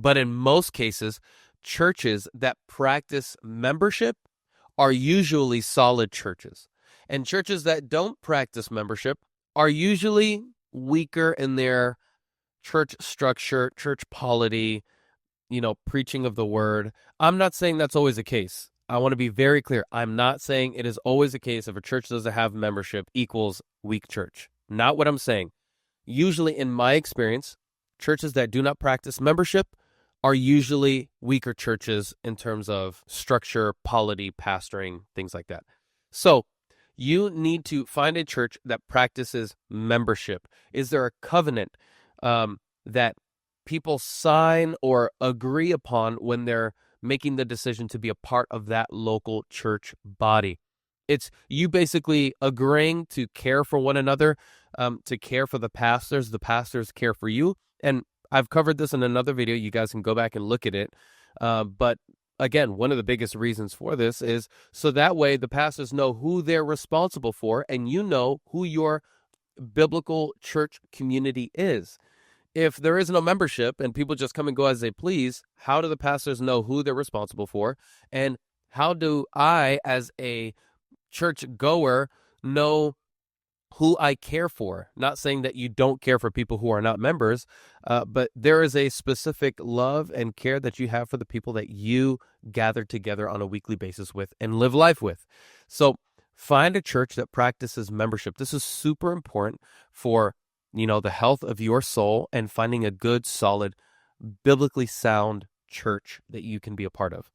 But in most cases, churches that practice membership are usually solid churches. And churches that don't practice membership are usually weaker in their church structure, church polity, preaching of the word. I'm not saying that's always the case. I want to be very clear. I'm not saying it is always the case if a church doesn't have membership equals weak church. Not what I'm saying. Usually, in my experience, churches that do not practice membership are usually weaker churches in terms of structure, polity, pastoring, things like that. So you need to find a church that practices membership. Is there a covenant that people sign or agree upon when they're making the decision to be a part of that local church body? It's you basically agreeing to care for one another, to care for the pastors care for you. And I've covered this in another video. You guys can go back and look at it. But again, one of the biggest reasons for this is so that way the pastors know who they're responsible for, and you know who your biblical church community is. If there is no membership and people just come and go as they please, how do the pastors know who they're responsible for? And how do I, as a church goer, know who I care for? Not saying that you don't care for people who are not members, but there is a specific love and care that you have for the people that you gather together on a weekly basis with and live life with. So find a church that practices membership. This is super important for, the health of your soul and finding a good, solid, biblically sound church that you can be a part of.